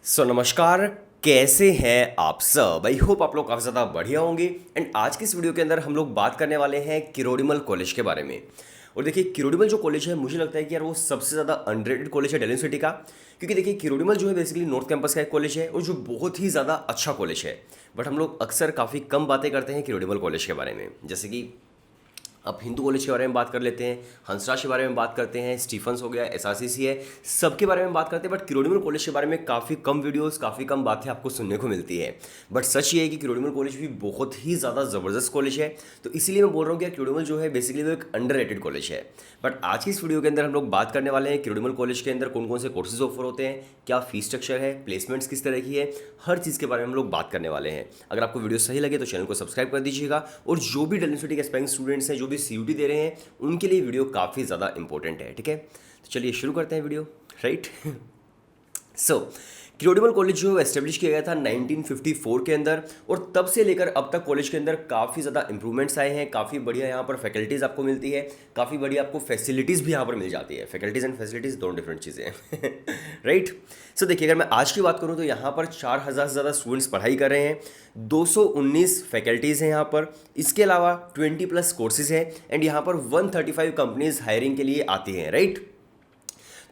नमस्कार। कैसे हैं आप सब? आई होप आप लोग काफ़ी ज़्यादा बढ़िया होंगे। एंड आज की इस वीडियो के अंदर हम लोग बात करने वाले हैं किरोड़ीमल कॉलेज के बारे में। और देखिए, किरोड़ीमल जो कॉलेज है, मुझे लगता है कि यार वो सबसे ज़्यादा अंडररेटेड कॉलेज है दिल्ली यूनिवर्सिटी का। क्योंकि देखिए, किरोड़ीमल जो है बेसिकली नॉर्थ कैंपस का एक कॉलेज है और जो बहुत ही ज़्यादा अच्छा कॉलेज है। बट हम लोग अक्सर काफ़ी कम बातें करते हैं किरोड़ीमल कॉलेज के बारे में। जैसे कि अब हिंदू कॉलेज के बारे में बात कर लेते हैं, हंसराज के बारे में बात करते हैं, स्टीफन्स हो गया, एसआरसीसी है, सबके बारे में बात करते हैं। बट किरोड़ीमल कॉलेज के बारे में काफ़ी कम वीडियोस, काफ़ी कम बातें आपको सुनने को मिलती है। बट सच ये है कि किरोड़ीमल कॉलेज भी बहुत ही ज़्यादा ज़बरदस्त कॉलेज है। तो इसीलिए मैं बोल रहा हूँ कि किरोड़ीमल जो है बेसिकली वो एक अंडररेटेड कॉलेज है। बट आज की इस वीडियो के अंदर हम लोग बात करने वाले हैं किरोड़ीमल कॉलेज के अंदर कौन कौन से कोर्सेज ऑफर होते हैं, क्या फीस स्ट्रक्चर है, प्लेसमेंट्स किस तरह की है, हर चीज़ के बारे में हम लोग बात करने वाले हैं। अगर आपको वीडियो सही लगे तो चैनल को सब्सक्राइब कर दीजिएगा। और जो भी दिल्ली यूनिवर्सिटी के एस्पायरिंग स्टूडेंट्स हैं, जो भी सीयूटी दे रहे हैं, उनके लिए वीडियो काफ़ी ज़्यादा इंपॉर्टेंट है। ठीक है, तो चलिए शुरू करते हैं वीडियो। राइट। सो किरोड़ीमल कॉलेज जो एस्टेब्लिश किया गया था 1954 के अंदर। और तब से लेकर अब तक कॉलेज के अंदर काफ़ी ज़्यादा इंप्रूवमेंट्स आए हैं। काफ़ी बढ़िया यहाँ पर फैकल्टीज़ आपको मिलती है, काफ़ी बढ़िया आपको फैसिलिटीज़ भी यहाँ पर मिल जाती है। फैकल्टीज़ एंड फैसिलिटीज़ दोनों डिफरेंट चीज़ें हैं। राइट। सो देखिए, अगर मैं आज की बात करूँ तो यहाँ पर 4000 से ज़्यादा स्टूडेंट्स पढ़ाई कर रहे हैं, 219 फैकल्टीज़ हैं यहाँ पर। इसके अलावा 20+ कोर्सेज हैं एंड यहाँ पर 135 कंपनीज हायरिंग के लिए आती हैं। राइट।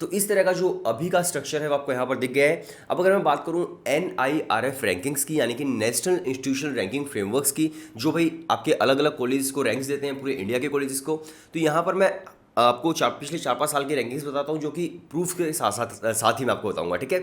तो इस तरह का जो अभी का स्ट्रक्चर है वो आपको यहाँ पर दिख गया है। अब अगर मैं बात करूँ NIRF रैंकिंग्स की, यानी कि नेशनल इंस्टीट्यूशनल रैंकिंग फ्रेमवर्क्स की, जो भाई आपके अलग अलग कॉलेज को रैंक्स देते हैं, पूरे इंडिया के कॉलेजेस को। तो यहाँ पर मैं आपको पिछले 4-5 साल की रैंकिंग्स बताता हूँ, जो कि प्रूफ के साथ साथ साथ ही मैं आपको बताऊँगा। ठीक है।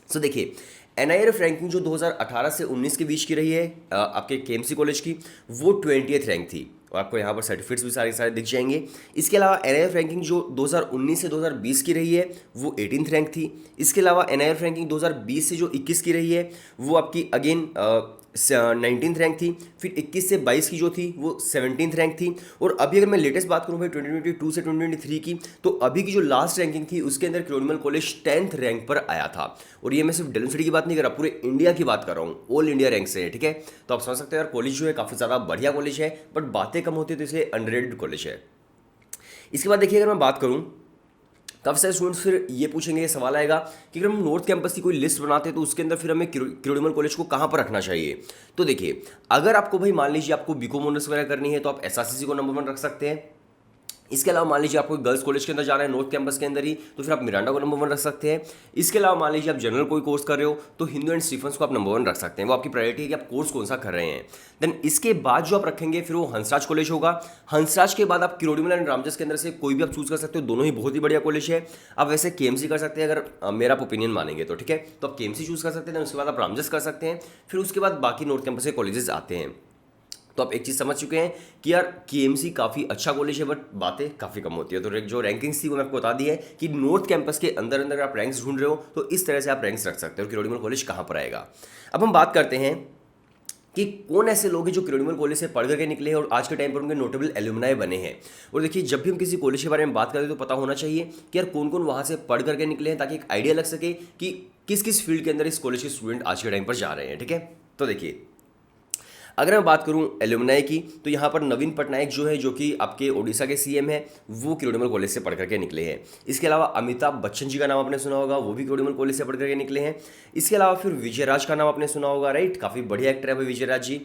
सो देखिए, NIRF रैंकिंग जो 2018 से 19 के बीच की रही है आपके KMC कॉलेज की, वो 20th रैंक थी। और आपको यहाँ पर सर्टिफिकेट्स भी सारे सारे दिख जाएंगे। इसके अलावा NIRF रैंकिंग जो 2019 से 2020 की रही है, वो 18th रैंक थी। इसके अलावा NIRF रैंकिंग 2020 से जो 21 की रही है, वो आपकी अगेन 19th रैंक थी। फिर 21 से 22 की जो थी वो 17th रैंक थी। और अभी अगर मैं लेटेस्ट बात करूँ भाई 2022 से 2023 की, तो अभी की जो लास्ट रैंकिंग थी उसके अंदर किरोड़ीमल कॉलेज 10th रैंक पर आया था। और ये मैं सिर्फ दिल्ली यूनिवर्सिटी की बात नहीं कर रहा, पूरे इंडिया की बात कर रहा हूँ, ऑल इंडिया रैंक से है। ठीक है। तो आप समझ सकते हैं यार, कॉलेज जो है काफ़ी ज़्यादा बढ़िया कॉलेज है, बट बातें कम होती है तो इसलिए अंडररेटेड कॉलेज है। इसके बाद देखिए, अगर मैं बात करूँ, काफ़ी सारे स्टूडेंट्स फिर ये पूछेंगे, ये सवाल आएगा कि अगर हम नॉर्थ कैंपस की कोई लिस्ट बनाते हैं तो उसके अंदर फिर हमें किरोड़ीमल कॉलेज को कहाँ पर रखना चाहिए। तो देखिए, अगर आपको भाई मान लीजिए आपको बीकॉम ऑनर्स वगैरह करनी है तो आप SRCC को नंबर 1 रख सकते हैं। इसके अलावा मान लीजिए आपको गर्ल्स कॉलेज के अंदर जाना है, नॉर्थ कैंपस के अंदर ही, तो फिर आप मिरांडा को नंबर 1 रख सकते हैं। इसके अलावा मान लीजिए आप जनरल कोई कोर्स कर रहे हो तो हिंदू एंड स्टीफन्स को आप नंबर 1 रख सकते हैं। वो आपकी प्रायोरिटी है कि आप कोर्स कौन सा कर रहे हैं। देन इसके बाद जो आप रखेंगे फिर वो हंसराज कॉलेज होगा। हंसराज के बाद आप किरोड़ीमल एंड रामजस के अंदर से कोई भी आप चूज कर सकते हो, दोनों ही बहुत ही बढ़िया कॉलेज है। आप वैसे KMC कर सकते हैं अगर मेरा ओपिनियन मानेंगे तो। ठीक है। तो आप KMC चूज कर सकते हैं, उसके बाद आप रामजस कर सकते हैं, फिर उसके बाद बाकी नॉर्थ कैंपस के कॉलेजेस आते हैं। तो आप एक चीज़ समझ चुके हैं कि यार KMC काफ़ी अच्छा कॉलेज है, बट बातें काफ़ी कम होती है। तो जो रैंकिंग्स थी वो मैं आपको बता दी है कि नॉर्थ कैंपस के अंदर अंदर आप रैंक्स ढूंढ रहे हो तो इस तरह से आप रैंक्स रख सकते हो, किरोड़ीमल कॉलेज कहाँ पर आएगा। अब हम बात करते हैं कि कौन ऐसे लोग हैं जो किरोड़ीमल कॉलेज से पढ़ करके निकले हैं और आज के टाइम पर उनके नोटेबल एल्यूमनाई बने हैं। और देखिए, जब भी हम किसी कॉलेज के बारे में बात करते हैं तो पता होना चाहिए कि यार कौन कौन वहाँ से पढ़ करके निकले हैं, ताकि एक आइडिया लग सके कि किस किस फील्ड के अंदर इस कॉलेज के स्टूडेंट आज के टाइम पर जा रहे हैं। ठीक है। तो देखिए, अगर मैं बात करूं एल्यूमनाई की, तो यहाँ पर नवीन पटनायक जो है, जो कि आपके ओडिशा के CM है, वो किरोड़ीमल कॉलेज से पढ़ करके निकले हैं। इसके अलावा अमिताभ बच्चन जी का नाम आपने सुना होगा, वो भी किरोड़ीमल कॉलेज से पढ़ करके निकले हैं। इसके अलावा फिर विजयराज का नाम आपने सुना होगा। राइट। काफ़ी बढ़िया एक्टर है भाई विजयराज जी,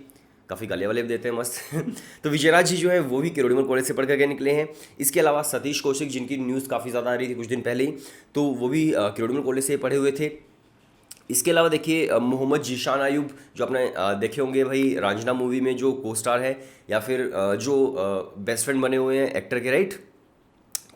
काफ़ी गालियाँ वाले भी देते हैं मस्त। तो विजयराज जी जो है वो भी किरोड़ीमल कॉलेज से पढ़ करके निकले हैं। इसके अलावा सतीश कौशिक, जिनकी न्यूज़ काफ़ी ज़्यादा आ रही थी कुछ दिन पहले ही, तो वो भी किरोड़ीमल कॉलेज से पढ़े हुए थे। इसके अलावा देखिए, मोहम्मद जीशान आयूब, जो आपने देखे होंगे भाई रांझना मूवी में, जो को स्टार है, या फिर जो बेस्ट फ्रेंड बने हुए हैं एक्टर के। राइट।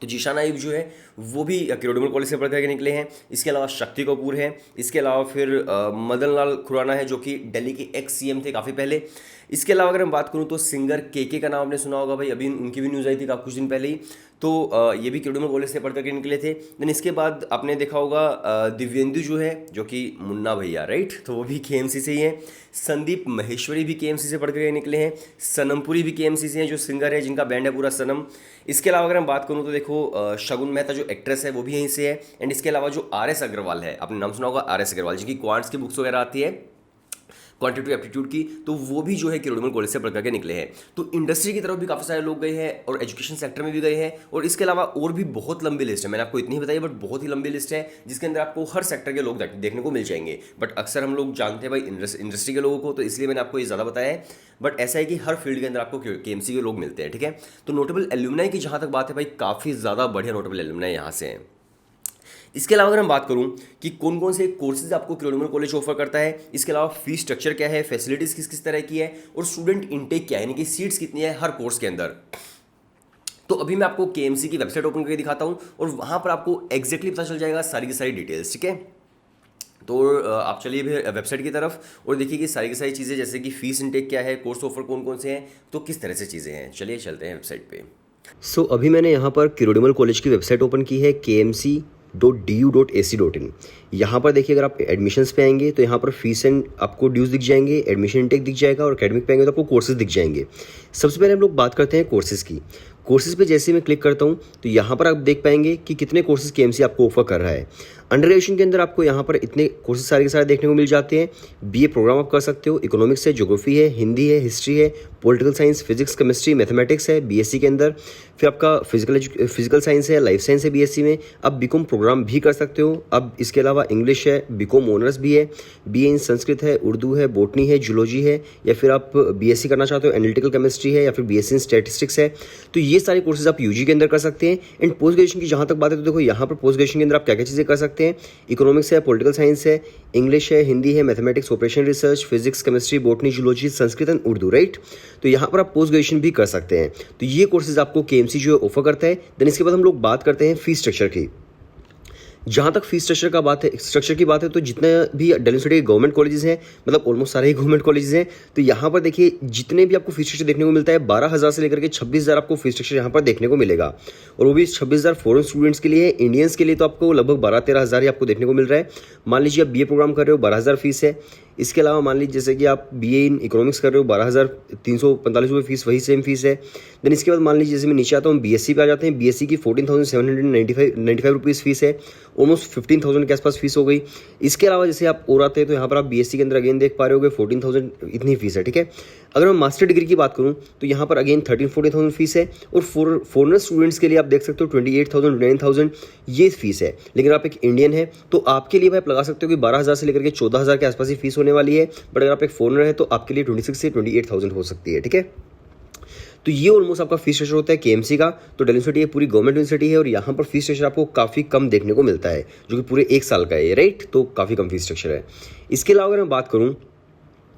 तो जीशान आयूब जो है वो भी किरोड़ीमल कॉलेज से पढ़ करके निकले हैं। इसके अलावा शक्ति कपूर है। इसके अलावा फिर मदन लाल खुराना है, जो कि दिल्ली के CM थे काफ़ी पहले। इसके अलावा अगर मैं बात करूं तो सिंगर KK का नाम आपने सुना होगा भाई, अभी उनकी भी न्यूज़ आई थी कुछ दिन पहले ही। तो ये भी किरोड़ीमल कॉलेज से पढ़ करके निकले थे। देन इसके बाद आपने देखा होगा दिव्येंदु जो है, जो कि मुन्ना भैया, राइट, तो वो भी KMC से ही हैं। संदीप महेश्वरी भी KMC से पढ़ करके निकले हैं। सनमपुरी भी KMC से हैं, जो सिंगर है जिनका बैंड है पूरा सनम। इसके अलावा अगर हम बात करूँ तो देखो, शगुन मेहता जो एक्ट्रेस है वो भी यहीं से है। एंड इसके अलावा जो RS अग्रवाल है, आपने नाम सुना होगा RS अग्रवाल, जिनकी क्वांट्स की बुक्स वगैरह आती है, क्वांटिटेटिव एप्टीट्यूड की, तो वो भी जो है किरोड़ीमल कॉलेज से पढ़ करके निकले हैं। तो इंडस्ट्री की तरफ भी काफ़ी सारे लोग गए हैं और एजुकेशन सेक्टर में भी गए हैं, और इसके अलावा और भी बहुत लंबी लिस्ट है। मैंने आपको इतनी ही बताई, बट बहुत ही लंबी लिस्ट है जिसके अंदर आपको हर सेक्टर के लोग देखने को मिल जाएंगे। बट अक्सर हम लोग जानते हैं भाई इंडस्ट्री के लोगों को, तो इसलिए मैंने आपको ये ज़्यादा बताया है। बट ऐसा है कि हर फील्ड के अंदर आपको केएमसी के लोग मिलते हैं, ठीक है। तो नोटेबल एल्यूमनाई की जहाँ तक बात है भाई, काफ़ी ज़्यादा बढ़िया नोटेबल एल्यूमनाई यहाँ से हैं। इसके अलावा अगर हम बात करूं कि कौन कौन से कोर्सेज आपको किरोड़ीमल कॉलेज ऑफर करता है, इसके अलावा फीस स्ट्रक्चर क्या है, फैसिलिटीज़ किस किस तरह की है, और स्टूडेंट इनटेक क्या है, यानी कि सीट्स कितनी है हर कोर्स के अंदर, तो अभी मैं आपको केएमसी की वेबसाइट ओपन करके दिखाता हूं और वहां पर आपको एग्जैक्टली पता चल जाएगा सारी की सारी डिटेल्स, ठीक है। तो आप चलिए भी वेबसाइट की तरफ और देखिए कि सारी की सारी चीज़ें, जैसे कि फीस इनटेक क्या है, कोर्स ऑफर कौन कौन से हैं, तो किस तरह से चीज़ें हैं। चलिए चलते हैं वेबसाइट पे। अभी मैंने यहाँ पर किरोड़ीमल कॉलेज की वेबसाइट ओपन की है, kmc.du.ac.in। यहाँ पर देखिए, अगर आप एडमिशन्स पे आएंगे तो यहाँ पर फीस एंड आपको ड्यूज दिख जाएंगे, एडमिशन इनटेक दिख जाएगा, और एकेडमिक पे आएंगे तो आपको कोर्सेज दिख जाएंगे। सबसे पहले हम लोग बात करते हैं कोर्सेज की। कोर्सेज पे जैसे मैं क्लिक करता हूँ तो यहाँ पर आप देख पाएंगे कि कितने कोर्सेज केएमसी आपको ऑफर कर रहा है। अंडर ग्रेजुएशन के अंदर आपको यहाँ पर इतने कोर्सेज सारे के सारे देखने को मिल जाते हैं। बीए प्रोग्राम आप कर सकते हो, इकोनॉमिक्स है, ज्योग्राफी है, हिंदी है, हिस्ट्री है, political science, physics, chemistry, mathematics है बीएससी के अंदर। फिर आपका फिजिकल साइंस है, लाइफ साइंस है बीएससी में। आप बीकॉम प्रोग्राम भी कर सकते हो। अब इसके अलावा इंग्लिश है, बीकॉम ऑनर्स भी है, बीए इन संस्कृत है, उर्दू है, बॉटनी है, जूलॉजी है, या फिर आप बीएससी करना चाहते हो एनालिटिकल केमिस्ट्री है, या फिर बीएससी इन स्टैटिस्टिक्स है। तो ये सारे कोर्सेज आप यूजी के अंदर कर सकते हैं। एंड पोस्ट ग्रेजुएशन की जहाँ तक बात है तो देखो यहाँ पर पोस्ट ग्रेजुएशन के अंदर आप क्या क्या चीज़ें कर सकते हैं। इकोनॉमिक्स है, पॉलिटिकल साइंस है, इंग्लिश है, हिंदी है, mathematics, operation research, physics, chemistry, botany, zoology, Sanskrit and Urdu, right. तो यहाँ पर आप पोस्ट ग्रेजुएशन भी कर सकते हैं। तो ये कोर्सेज आपको केएमसी जो है ऑफर करता है। देन इसके बाद हम लोग बात करते हैं फीस स्ट्रक्चर की। जहाँ तक फीस स्ट्रक्चर की बात है तो जितने भी दिल्ली यूनिवर्सिटी के गवर्नमेंट कॉलेजेस हैं, मतलब ऑलमोस्ट सारे ही गवर्नमेंट कॉलेजेस हैं, तो यहाँ पर देखिए जितने भी आपको फीस स्ट्रक्चर देखने को मिलता है, 12,000 से लेकर के 26,000 आपको फीस स्ट्रक्चर यहाँ पर देखने को मिलेगा। और वो भी 26,000 फॉरेन स्टूडेंट्स के लिए है। इंडियंस के लिए तो आपको लगभग 12-13 हज़ार ही आपको देखने को मिल रहा है। मान लीजिए आप बीए प्रोग्राम कर रहे हो, 12,000 फीस है। इसके अलावा मान लीजिए जैसे कि आप बीए इन इकोनॉमिक्स कर रहे हो, 12,345 रुपये फीस, वही सेम फीस है। देन इसके बाद मान लीजिए जैसे मैं नीचे आता हूँ, बीएससी पे आ जाते हैं। बीएससी की 14,795 रुपीज़ फीस है, ऑलमोस्ट 15,000 के आसपास फीस हो गई। इसके अलावा जैसे आप और आते हैं तो यहाँ पर आप बीएससी के अंदर अगेन देख पा रहे होगे 14,000 इतनी फीस है, ठीक है। अगर मैं मास्टर डिग्री की बात करूँ तो यहाँ पर अगेन 13-14,000 फीस है। और फॉरेनर स्टूडेंट्स के लिए आप देख सकते हो 28,000 29,000 ये फीस है। लेकिन आप एक इंडियन है तो आपके लिए आप लगा सकते हो कि 12,000 से लेकर के 14,000 के आसपास ही फीस होने वाली है। बट अगर आप एक फॉरेनर है तो आपके लिए 26 से 28,000 हो सकती है, ठीक है। तो ये ऑलमोस्ट आपका फीस स्ट्रक्चर होता है केएमसी का। तो दिल्ली यूनिवर्सिटी पूरी गवर्नमेंट यूनिवर्सिटी है और यहाँ पर फीस स्ट्रक्चर आपको काफ़ी कम देखने को मिलता है, जो कि पूरे 1 साल का है, राइट। तो काफ़ी कम फीस स्ट्रक्चर है। इसके अलावा अगर मैं बात करूँ,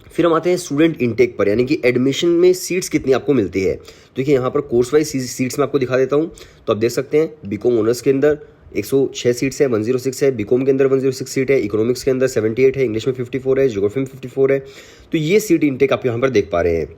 फिर हम आते हैं स्टूडेंट इनटेक पर, यानी कि एडमिशन में सीट्स कितनी आपको मिलती है। तो देखिए यहाँ पर कोर्स वाइज सीट्स मैं आपको दिखा देता हूँ। तो आप देख सकते हैं बीकॉम ऑनर्स के अंदर 106 सीट्स है, 106 है। बीकॉम के अंदर 106 सीट है, इकोनॉमिक्स के अंदर 78 है, इंग्लिश में 54 है, ज्योग्राफी में 54 है। तो ये सीट इनटेक आप यहाँ पर देख पा रहे हैं।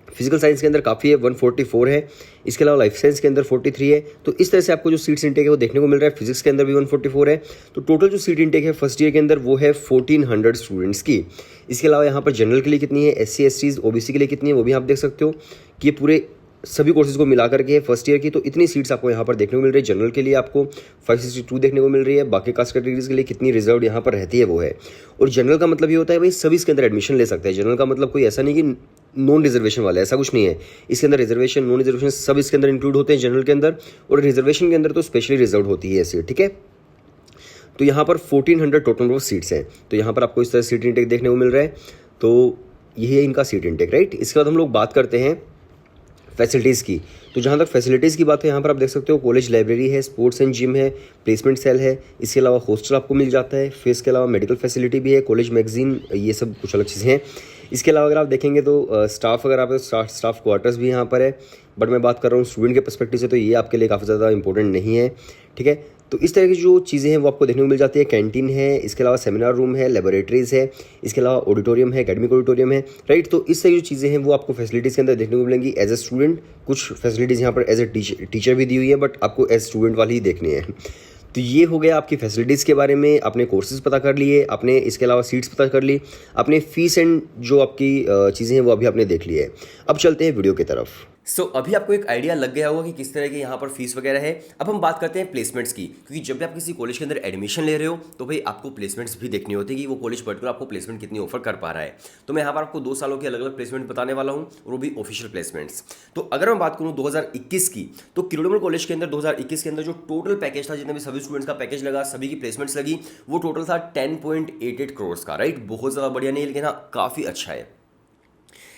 फिजिकल साइंस के अंदर काफ़ी है, 144 है। इसके अलावा लाइफ साइंस के अंदर 43 है। तो इस तरह से आपको जो सीट्स इनटेक है वो देखने को मिल रहा है। फिजिक्स के अंदर भी 144 है। तो टोटल जो सीट इनटेक है फर्स्ट ईयर के अंदर वो है 1400 स्टूडेंट्स की। इसके अलावा यहाँ पर जनरल के लिए कितनी है, SC STs OBC के लिए कितनी है, वो भी आप देख सकते हो कि ये पूरे सभी कोर्सेज को मिला करके फर्स्ट ईयर की। तो इतनी सीट्स आपको यहाँ पर देखने को मिल रही है। जनरल के लिए आपको 562 देखने को मिल रही है। बाकी कास्ट कैटेगरीज के लिए कितनी रिजर्व यहाँ पर रहती है वो है। और जनरल का मतलब ये होता है भाई सभी इसके अंदर एडमिशन ले सकते हैं। जनरल का मतलब कोई ऐसा नहीं कि नॉन रिजर्वेशन वाला, ऐसा कुछ नहीं है। इसके अंदर रिजर्वेशन नॉन रिजर्वेशन सब इसके अंदर इंक्लूड होते हैं जनरल के अंदर। और रिजर्वेशन के अंदर तो स्पेशली रिजर्व होती है सीट, ठीक है। तो यहाँ पर 1400 टोटल नंबर ऑफ सीट्स हैं। तो यहाँ पर आपको इस तरह सीट इंटेक देखने को मिल रहा है। तो यही है इनका सीट इंटेक, राइट। इसके बाद हम लोग बात करते हैं फैसिलिटीज़ की। तो जहाँ तक फैसिलिटीज़ की बात है यहाँ पर आप देख सकते हो कॉलेज लाइब्रेरी है, स्पोर्ट्स एंड जिम है, प्लेसमेंट सेल है। इसके अलावा हॉस्टल आपको मिल जाता है। फिर इसके अलावा मेडिकल फैसिलिटी भी है, कॉलेज मैगजीन, ये सब कुछ अलग चीज़ें हैं। इसके अलावा अगर आप देखेंगे तो स्टाफ अगर आप स्टाफ क्वार्टर्स भी यहाँ पर है। बट मैं बात कर रहा हूँ स्टूडेंट के पर्सपेक्टिव से, तो ये आपके लिए काफ़ी ज़्यादा इंपॉर्टेंट नहीं है, ठीक है। तो इस तरह की जो चीज़ें हैं वो आपको देखने को मिल जाती है। कैंटीन है, इसके अलावा सेमिनार रूम है, लेबोरेटरीज है, इसके अलावा ऑडिटोरियम है, एकेडमिक ऑडिटोरियम है, राइट। तो इस तरह की जो चीज़ें हैं वो आपको फैसिलिटीज़ के अंदर देखने को मिलेंगी। एज ए स्टूडेंट कुछ फैसिलिटीज़ यहाँ पर एज ए टीचर भी दी हुई है, बट आपको एज स्टूडेंट वाली ही देखनी है। तो ये हो गया आपकी फैसिलिटीज़ के बारे में। आपने कोर्सेज पता कर लिए, आपने इसके अलावा सीट्स पता कर ली, आपने फीस एंड जो आपकी चीज़ें हैं वो अभी आपने देख ली है। अब चलते हैं वीडियो की तरफ। अभी आपको एक आइडिया लग गया होगा कि किस तरह के यहाँ पर फीस वगैरह है। अब हम बात करते हैं प्लेसमेंट्स की, क्योंकि जब भी आप किसी कॉलेज के अंदर एडमिशन ले रहे हो तो भाई आपको प्लेसमेंट्स भी देखनी होती है कि वो कॉलेज पर्टिकुलर आपको प्लेसमेंट कितनी ऑफर कर पा रहा है। तो मैं यहाँ पर आपको 2 सालों के अलग अलग प्लेसमेंट बताने वाला हूँ, और वो भी ऑफिशियल प्लेसमेंट्स। तो अगर मैं बात करूँ 2021 की, तो किरोड़ीमल कॉलेज के अंदर 2021 के अंदर जो टोटल पैकेज था, जितने भी सभी स्टूडेंट्स का पैकेज लगा, सभी की प्लेसमेंट्स लगी, वो टोटल था 10.88 करोड़ का। राइट, बहुत ज़्यादा बढ़िया नहीं, लेकिन हाँ काफ़ी अच्छा है।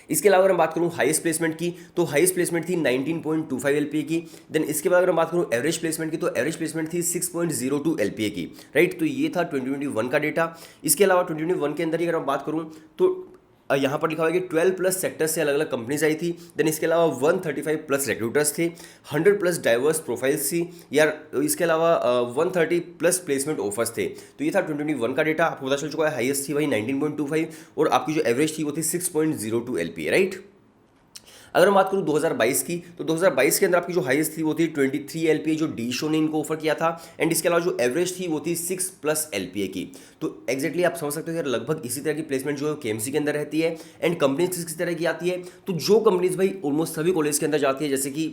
इसके अलावा अगर मैं बात करूं हाईएस्ट प्लेसमेंट की, तो हाईएस्ट प्लेसमेंट थी 19.25 एलपीए की। देन इसके बाद अगर मैं बात करूं एवरेज प्लेसमेंट की, तो एवरेज प्लेसमेंट थी 6.02 एलपीए की। राइट, तो ये था 2021 का डेटा। इसके अलावा 2021 के अंदर ही अगर मैं बात करूं तो यहाँ पर लिखा हुआ है कि 12 प्लस सेक्टर से अलग अलग कंपनीज आई थी। देन इसके अलावा 135 प्लस रिक्रूटर्स थे, 100 प्लस डाइवर्स प्रोफाइल्स थी यार। इसके अलावा 130 प्लस प्लेसमेंट ऑफर्स थे। तो ये था 2021 का डेटा, आपको पता चल चुका है। हाईएस्ट थी वही 19.25, और आपकी जो एवरेज थी वो थी 6.02 एलपीए। राइट, अगर मैं बात करूँ 2022 की, तो 2022 के अंदर आपकी जो हाईएस्ट थी वो थी 23 एलपीए, जो डीशो ने इनको ऑफर किया था। एंड इसके अलावा जो एवरेज थी वो थी 6 प्लस एलपीए की। तो एक्जैक्टली आप समझ सकते हो यार, लगभग इसी तरह की प्लेसमेंट जो है केएमसी के अंदर रहती है। एंड कंपनीज किस तरह की आती है, तो जो कंपनीज भाई ऑलमोस्ट सभी कॉलेज के अंदर जाती है, जैसे कि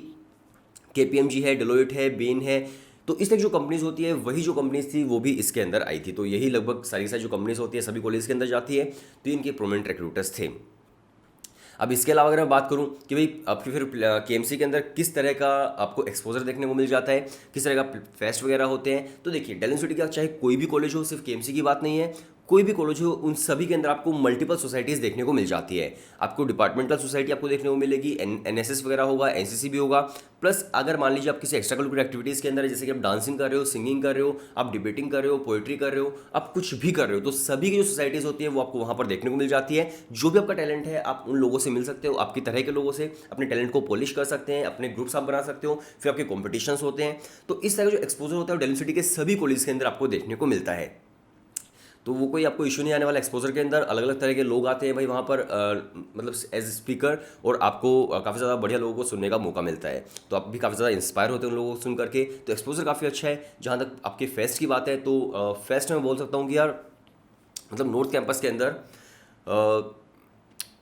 केपीएमजी है, डेलोइट है, बेन है, तो इस तरह की जो कंपनीज होती है वही जो कंपनीज थी वो भी इसके अंदर आई थी। तो यही लगभग सारी जो कंपनीज होती है सभी कॉलेज के अंदर जाती है। तो इनके प्रोमिनेंट रिक्रूटर्स थे। अब इसके अलावा अगर मैं बात करूं कि भाई आपके फिर केएमसी के अंदर किस तरह का आपको एक्सपोजर देखने को मिल जाता है, किस तरह का फेस्ट वगैरह होते हैं, तो देखिए डेल यूनिवर्सिटी का चाहे कोई भी कॉलेज हो, सिर्फ केएमसी की बात नहीं है, कोई भी कॉलेज हो, उन सभी के अंदर आपको मल्टीपल सोसाइटीज़ देखने को मिल जाती है। आपको डिपार्टमेंटल सोसाइटी आपको देखने को मिलेगी, एनएसएस वगैरह होगा, एनसीसी भी होगा। प्लस अगर मान लीजिए आप किसी एक्स्ट्रा करिकुलर एक्टिविटीज़ के अंदर है, जैसे कि आप डांसिंग कर रहे हो, सिंगिंग कर रहे हो, आप डिबेटिंग कर रहे हो, पोएट्री कर रहे हो, आप कुछ भी कर रहे हो, तो सभी की जो सोसाइटीज़ होती है वो आपको वहाँ पर देखने को मिल जाती है। जो भी आपका टैलेंट है आप उन लोगों से मिल सकते हो, आपकी तरह के लोगों से अपने टैलेंट को पॉलिश कर सकते हैं, अपने ग्रुप्स आप बना सकते हो, फिर आपके कॉम्पिटिशन्स होते हैं। तो इस तरह का जो एक्सपोजर होता है डेल यूनिवर्सिटी के सभी कॉलेज के अंदर आपको देखने को मिलता है। तो वो कोई आपको इशू नहीं आने वाला। एक्सपोजर के अंदर अलग अलग तरह के लोग आते हैं भाई वहाँ पर, मतलब एज स्पीकर, और आपको काफ़ी ज़्यादा बढ़िया लोगों को सुनने का मौका मिलता है। तो आप भी काफ़ी ज़्यादा इंस्पायर होते हैं उन लोगों को सुन करके। तो एक्सपोजर काफ़ी अच्छा है। जहाँ तक आपके फेस्ट की बात है, तो फेस्ट में बोल सकता हूँ कि यार मतलब नॉर्थ कैंपस के अंदर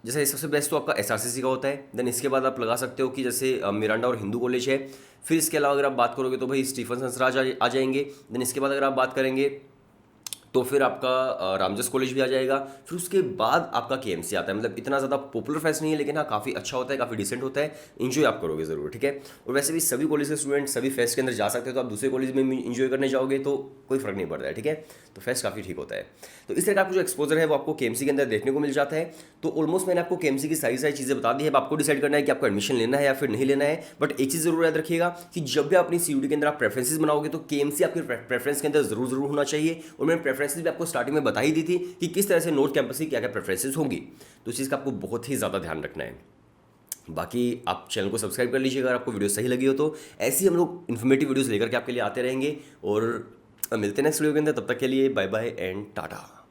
जैसे सबसे बेस्ट तो आपका एसआरसीसी का होता है। देन इसके बाद आप लगा सकते हो कि जैसे मिरांडा और हिंदू कॉलेज है। फिर इसके अलावा अगर आप बात करोगे तो भाई स्टीफन संसराज आ जाएंगे। देन इसके बाद अगर आप बात करेंगे तो फिर आपका रामजस कॉलेज भी आ जाएगा। फिर उसके बाद आपका केएमसी आता है। मतलब इतना ज़्यादा पॉपुलर फेस्ट नहीं है, लेकिन हाँ काफ़ी अच्छा होता है, काफ़ी डिसेंट होता है, इन्जॉय आप करोगे ज़रूर। ठीक है, और वैसे भी सभी कॉलेज के स्टूडेंट सभी फेस्ट के अंदर जा सकते हैं, तो आप दूसरे कॉलेज में भी इन्जॉय करने जाओगे तो कोई फर्क नहीं पड़ता है। ठीक है, तो फेस्ट काफ़ी ठीक होता है। तो इस तरह का आपको जो एक्सपोजर है वो आपको केएमसी के अंदर देखने को मिल जाता है। तो ऑलमोस्ट मैंने आपको केएमसी की सारी चीज़ें बता दी है। अब आपको डिसाइड करना है कि आपको एडमिशन लेना है या फिर नहीं लेना है। बट एक चीज़ जरूर याद रखिएगा कि जब भी अपनी सीयूटी के अंदर आप प्रेफरेंसेस बनाओगे तो केएमसी आपके प्रेफरेंस के अंदर जरूर होना चाहिए। और मैंने प्रेफरेंसेस भी आपको स्टार्टिंग में बता ही दी थी कि किस तरह से नॉर्थ कैंपस की क्या क्या प्रेफरेंसेस होंगी। तो इस चीज़ का आपको बहुत ही ज़्यादा ध्यान रखना है। बाकी आप चैनल को सब्सक्राइब कर लीजिएगा अगर आपको वीडियो सही लगी हो तो। ऐसी हम लोग इन्फॉर्मेटिव वीडियोस लेकर के आपके लिए आते रहेंगे, और मिलते हैं नेक्स्ट वीडियो के अंदर। तब तक के लिए बाय बाय एंड टाटा।